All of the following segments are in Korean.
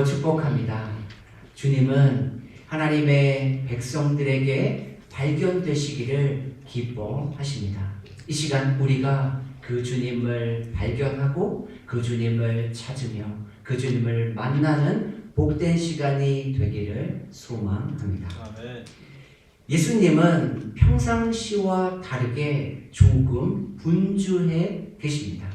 기도로 축복합니다. 주님은 하나님의 백성들에게 발견되시기를 기뻐하십니다. 이 시간 우리가 그 주님을 발견하고 그 주님을 찾으며 그 주님을 만나는 복된 시간이 되기를 소망합니다. 아멘. 예수님은 평상시와 다르게 조금 분주해 계십니다.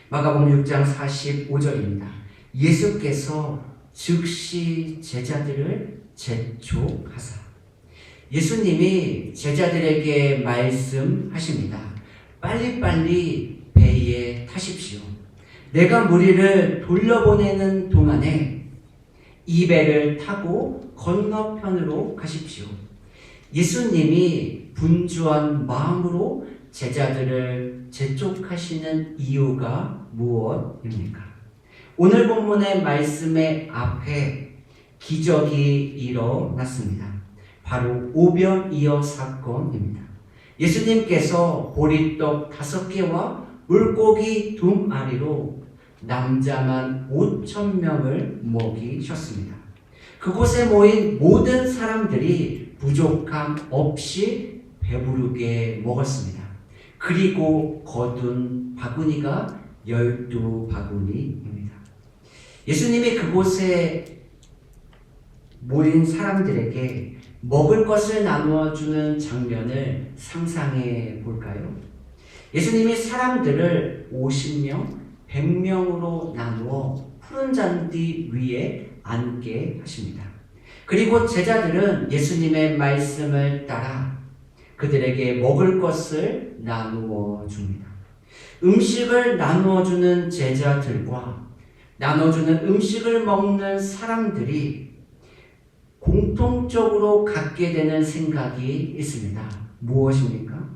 마가복음 6장 45절입니다. 예수께서 즉시 제자들을 재촉하사. 예수님이 제자들에게 말씀하십니다. 빨리빨리 배에 타십시오. 내가 무리를 돌려보내는 동안에 이 배를 타고 건너편으로 가십시오. 예수님이 분주한 마음으로 제자들을 재촉하시는 이유가 무엇입니까? 오늘 본문의 말씀의 앞에 기적이 일어났습니다. 바로 오병이어 사건입니다. 예수님께서 보리떡 5개와 물고기 2마리로 남자만 5,000명을 먹이셨습니다. 그곳에 모인 모든 사람들이 부족함 없이 배부르게 먹었습니다. 그리고 거둔 바구니가 12바구니입니다. 예수님이 그곳에 모인 사람들에게 먹을 것을 나누어 주는 장면을 상상해 볼까요? 예수님이 사람들을 50명, 100명으로 나누어 푸른 잔디 위에 앉게 하십니다. 그리고 제자들은 예수님의 말씀을 따라 그들에게 먹을 것을 나누어 줍니다. 음식을 나누어 주는 제자들과 나눠주는 음식을 먹는 사람들이 공통적으로 갖게 되는 생각이 있습니다. 무엇입니까?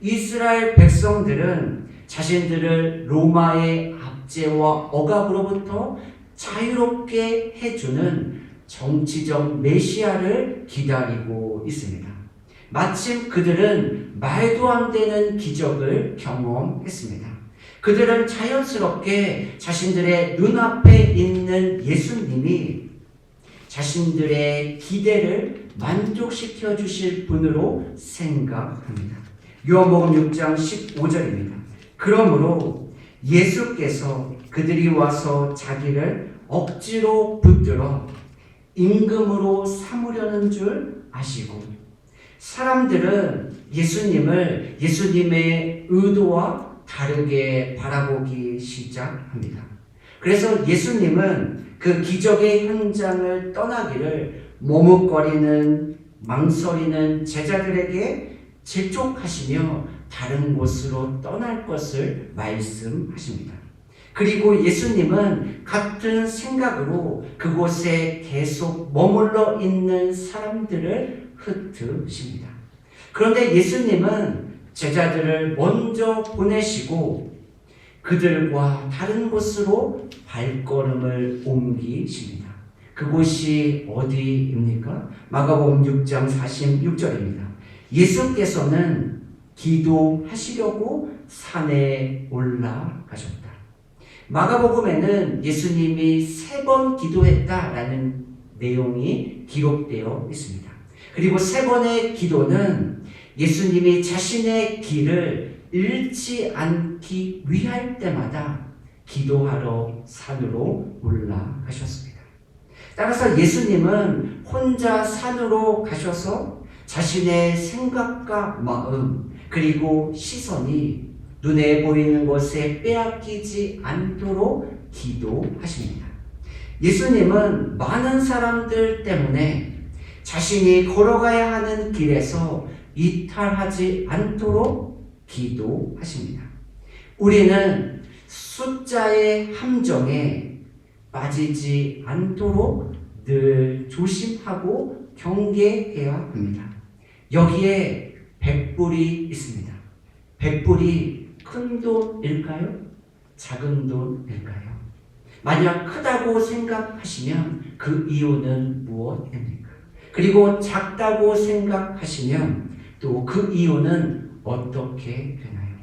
이스라엘 백성들은 자신들을 로마의 압제와 억압으로부터 자유롭게 해주는 정치적 메시아를 기다리고 있습니다. 마침 그들은 말도 안 되는 기적을 경험했습니다. 그들은 자연스럽게 자신들의 눈앞에 있는 예수님이 자신들의 기대를 만족시켜 주실 분으로 생각합니다. 요한복음 6장 15절입니다. 그러므로 예수께서 그들이 와서 자기를 억지로 붙들어 임금으로 삼으려는 줄 아시고, 사람들은 예수님을 예수님의 의도와 다르게 바라보기 시작합니다. 그래서 예수님은 그 기적의 현장을 떠나기를 머뭇거리는 망설이는 제자들에게 재촉하시며 다른 곳으로 떠날 것을 말씀하십니다. 그리고 예수님은 같은 생각으로 그곳에 계속 머물러 있는 사람들을 흩으십니다. 그런데 예수님은 제자들을 먼저 보내시고 그들과 다른 곳으로 발걸음을 옮기십니다. 그곳이 어디입니까? 마가복음 6장 46절입니다. 예수께서는 기도하시려고 산에 올라가셨다. 마가복음에는 예수님이 3번 기도했다라는 내용이 기록되어 있습니다. 그리고 3번의 기도는 예수님이 자신의 길을 잃지 않기 위할 때마다 기도하러 산으로 올라가셨습니다. 따라서 예수님은 혼자 산으로 가셔서 자신의 생각과 마음 그리고 시선이 눈에 보이는 것에 빼앗기지 않도록 기도하십니다. 예수님은 많은 사람들 때문에 자신이 걸어가야 하는 길에서 이탈하지 않도록 기도하십니다. 우리는 숫자의 함정에 빠지지 않도록 늘 조심하고 경계해야 합니다. 여기에 백불이 있습니다. 백불이 큰 돈일까요? 작은 돈일까요? 만약 크다고 생각하시면 그 이유는 무엇입니까? 그리고 작다고 생각하시면 또 그 이유는 어떻게 되나요?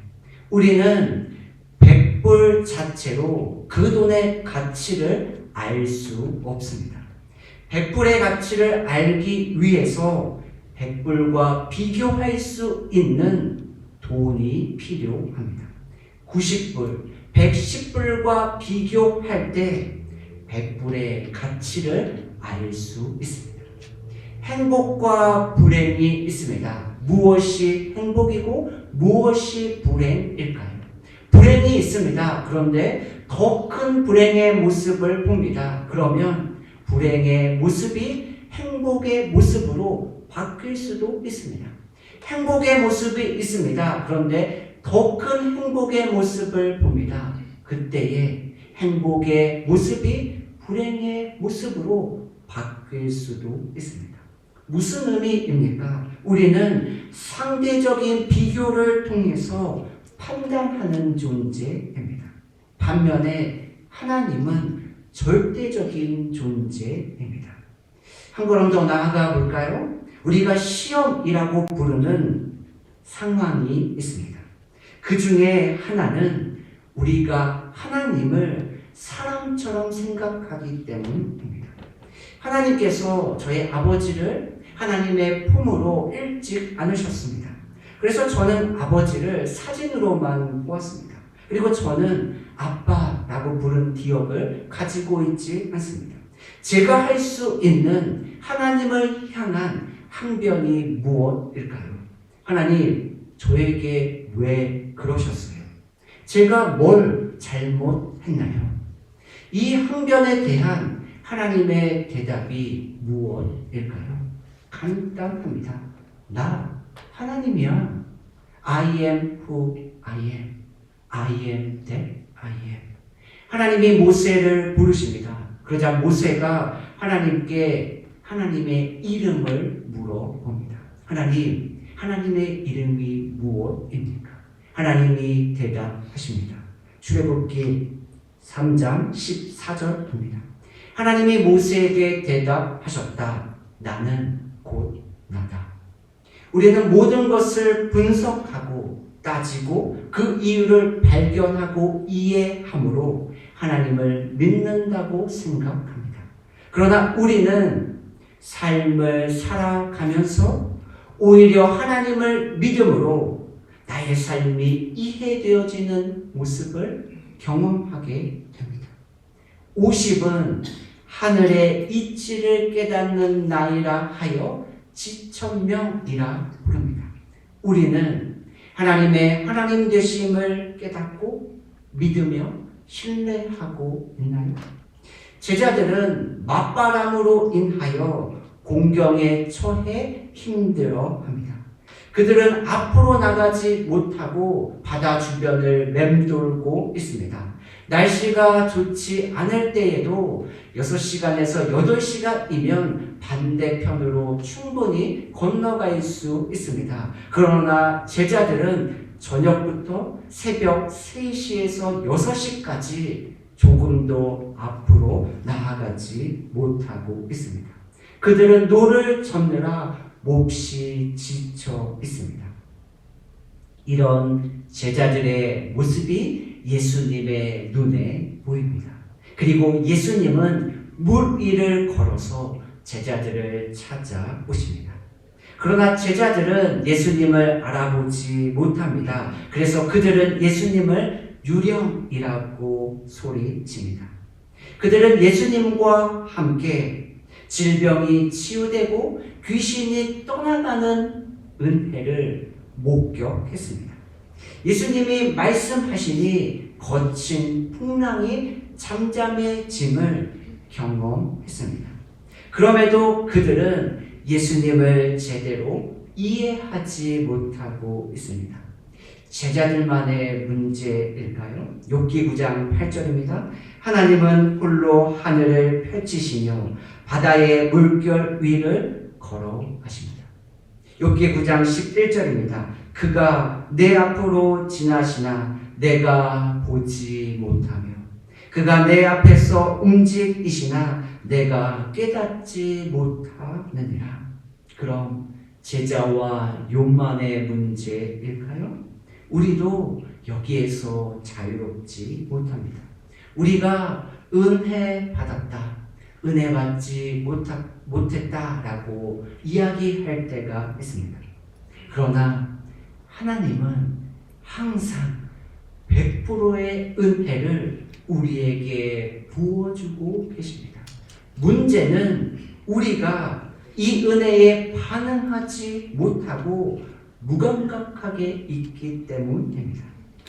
우리는 백불 자체로 그 돈의 가치를 알 수 없습니다. 100불의 가치를 알기 위해서 100불과 비교할 수 있는 돈이 필요합니다. 90불, 110불과 비교할 때 100불의 가치를 알 수 있습니다. 행복과 불행이 있습니다. 무엇이 행복이고 무엇이 불행일까요? 불행이 있습니다. 그런데 더 큰 불행의 모습을 봅니다. 그러면 불행의 모습이 행복의 모습으로 바뀔 수도 있습니다. 행복의 모습이 있습니다. 그런데 더 큰 행복의 모습을 봅니다. 그때에 행복의 모습이 불행의 모습으로 바뀔 수도 있습니다. 무슨 의미입니까? 우리는 상대적인 비교를 통해서 판단하는 존재입니다. 반면에 하나님은 절대적인 존재입니다. 한 걸음 더 나아가 볼까요? 우리가 시험이라고 부르는 상황이 있습니다. 그 중에 하나는 우리가 하나님을 사람처럼 생각하기 때문입니다. 하나님께서 저의 아버지를 하나님의 품으로 일찍 안으셨습니다. 그래서 저는 아버지를 사진으로만 보았습니다. 그리고 저는 아빠라고 부른 기억을 가지고 있지 않습니다. 제가 할 수 있는 하나님을 향한 항변이 무엇일까요? 하나님, 저에게 왜 그러셨어요? 제가 뭘 잘못했나요? 이 항변에 대한 하나님의 대답이 무엇일까요? 간단합니다. 나 하나님이야. I am who I am. I am that I am. 하나님이 모세를 부르십니다. 그러자 모세가 하나님께 하나님의 이름을 물어봅니다. 하나님, 하나님의 이름이 무엇입니까? 하나님이 대답하십니다. 출애굽기 3장 14절 봅니다. 하나님이 모세에게 대답하셨다. 나는 곧 나다. 우리는 모든 것을 분석하고 따지고 그 이유를 발견하고 이해함으로 하나님을 믿는다고 생각합니다. 그러나 우리는 삶을 살아가면서 오히려 하나님을 믿음으로 나의 삶이 이해되어지는 모습을 경험하게 됩니다. 50은 하늘의 이치를 깨닫는 나이라 하여 지천명이라 부릅니다. 우리는 하나님의 하나님 되심을 깨닫고 믿으며 신뢰하고 있나요? 제자들은 맞바람으로 인하여 공경에 처해 힘들어합니다. 그들은 앞으로 나가지 못하고 바다 주변을 맴돌고 있습니다. 날씨가 좋지 않을 때에도 6시간에서 8시간이면 반대편으로 충분히 건너갈 수 있습니다. 그러나 제자들은 저녁부터 새벽 3시에서 6시까지 조금도 앞으로 나아가지 못하고 있습니다. 그들은 노를 젓느라 몹시 지쳐 있습니다. 이런 제자들의 모습이 예수님의 눈에 보입니다. 그리고 예수님은 물 위를 걸어서 제자들을 찾아오십니다. 그러나 제자들은 예수님을 알아보지 못합니다. 그래서 그들은 예수님을 유령이라고 소리칩니다. 그들은 예수님과 함께 질병이 치유되고 귀신이 떠나가는 은혜를 목격했습니다. 예수님이 말씀하시니 거친 풍랑이 잠잠해짐을 경험했습니다. 그럼에도 그들은 예수님을 제대로 이해하지 못하고 있습니다. 제자들만의 문제일까요? 욥기 9장 8절입니다. 하나님은 홀로 하늘을 펼치시며 바다의 물결 위를 걸어가십니다. 욥기 9장 11절입니다. 그가 내 앞으로 지나시나 내가 보지 못하며 그가 내 앞에서 움직이시나 내가 깨닫지 못하느니라. 그럼 제자와 욥만의 문제일까요? 우리도 여기에서 자유롭지 못합니다. 우리가 은혜 받았다, 은혜 받지 못했다라고 이야기할 때가 있습니다. 그러나 하나님은 항상 100%의 은혜를 우리에게 부어주고 계십니다. 문제는 우리가 이 은혜에 반응하지 못하고 무감각하게 있기 때문입니다.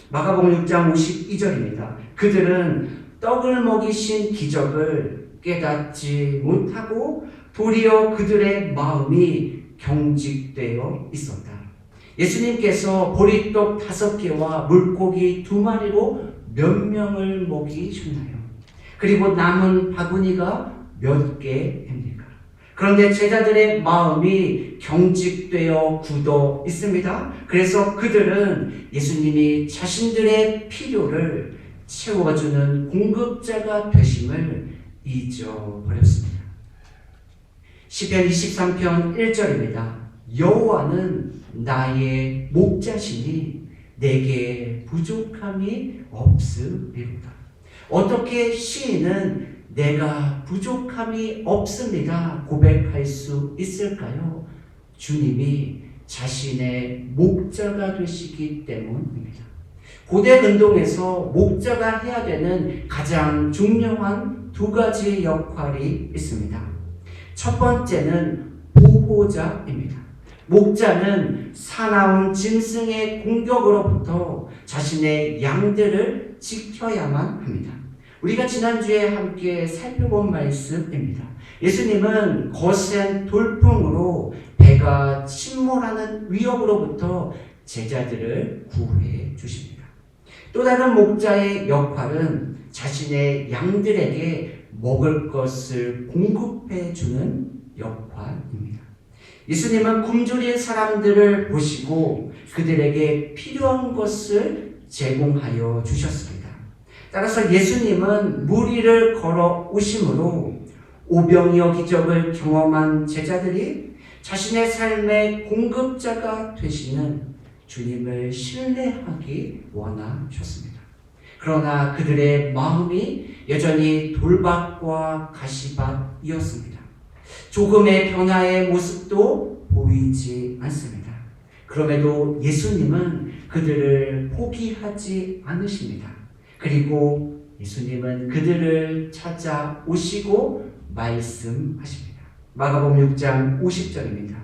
마가복음 6장 52절입니다. 그들은 떡을 먹이신 기적을 깨닫지 못하고 도리어 그들의 마음이 경직되어 있었다. 예수님께서 보리떡 5개와 물고기 2마리로 몇 명을 먹이셨나요? 그리고 남은 바구니가 몇 개입니까? 그런데 제자들의 마음이 경직되어 굳어 있습니다. 그래서 그들은 예수님이 자신들의 필요를 채워주는 공급자가 되심을 잊어버렸습니다. 시편 23편 1절입니다. 여호와는 나의 목자시니 내게 부족함이 없으리로다. 어떻게 시인은 내가 부족함이 없습니다 고백할 수 있을까요? 주님이 자신의 목자가 되시기 때문입니다. 고대 근동에서 목자가 해야 되는 가장 중요한 2가지 역할이 있습니다. 첫 번째는 보호자입니다. 목자는 사나운 짐승의 공격으로부터 자신의 양들을 지켜야만 합니다. 우리가 지난주에 함께 살펴본 말씀입니다. 예수님은 거센 돌풍으로 배가 침몰하는 위협으로부터 제자들을 구해 주십니다. 또 다른 목자의 역할은 자신의 양들에게 먹을 것을 공급해 주는 역할입니다. 예수님은 굶주린 사람들을 보시고 그들에게 필요한 것을 제공하여 주셨습니다. 따라서 예수님은 무리를 걸어 오심으로 오병이어 기적을 경험한 제자들이 자신의 삶의 공급자가 되시는 주님을 신뢰하기 원하셨습니다. 그러나 그들의 마음이 여전히 돌밭과 가시밭이었습니다. 조금의 변화의 모습도 보이지 않습니다. 그럼에도 예수님은 그들을 포기하지 않으십니다. 그리고 예수님은 그들을 찾아오시고 말씀하십니다. 마가복음 6장 50절입니다.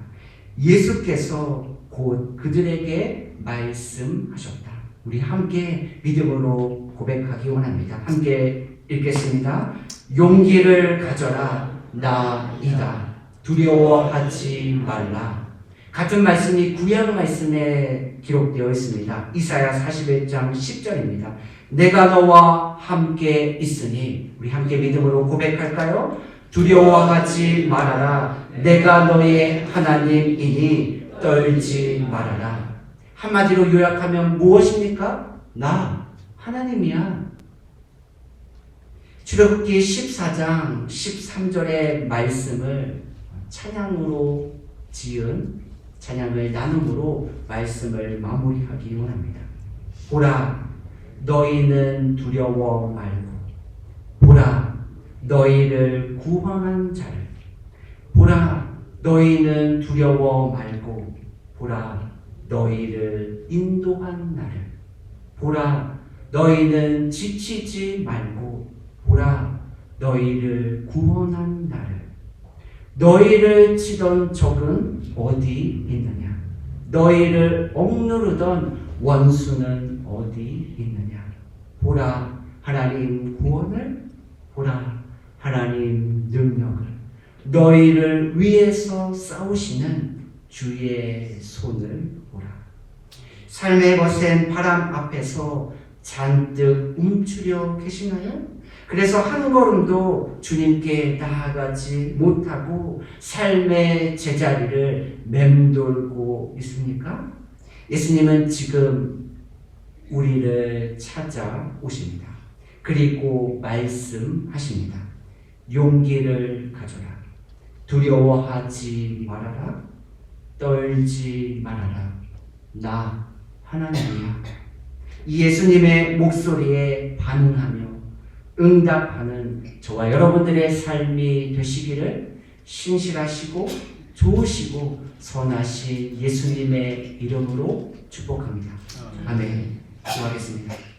예수께서 곧 그들에게 말씀하셨다. 우리 함께 믿음으로 고백하기 원합니다. 함께 읽겠습니다. 용기를 가져라. 나이다. 두려워하지 말라. 같은 말씀이 구약 말씀에 기록되어 있습니다. 이사야 41장 10절입니다. 내가 너와 함께 있으니, 우리 함께 믿음으로 고백할까요? 두려워하지 말아라. 내가 너의 하나님이니 떨지 말아라. 한마디로 요약하면 무엇입니까? 나 하나님이야. 출애굽기 14장 13절의 말씀을 찬양으로 지은 찬양을 나눔으로 말씀을 마무리하기 원합니다. 보라, 너희는 두려워 말고, 보라, 너희를 구원한 자를, 보라, 너희는 두려워 말고, 보라, 너희를 인도한 나를, 보라, 너희는 지치지 말고, 보라, 너희를 구원한 나를. 너희를 치던 적은 어디 있느냐? 너희를 억누르던 원수는 어디 있느냐? 보라, 하나님 구원을, 보라, 하나님 능력을, 너희를 위해서 싸우시는 주의 손을 보라. 삶의 거센 바람 앞에서 잔뜩 움츠려 계시나요? 그래서 한 걸음도 주님께 나아가지 못하고 삶의 제자리를 맴돌고 있습니까? 예수님은 지금 우리를 찾아오십니다. 그리고 말씀하십니다. 용기를 가져라. 두려워하지 말아라. 떨지 말아라. 나 하나님이야. 이 예수님의 목소리에 반응하며 응답하는 저와 여러분들의 삶이 되시기를 신실하시고 좋으시고 선하신 예수님의 이름으로 축복합니다. 아멘. 기도하겠습니다.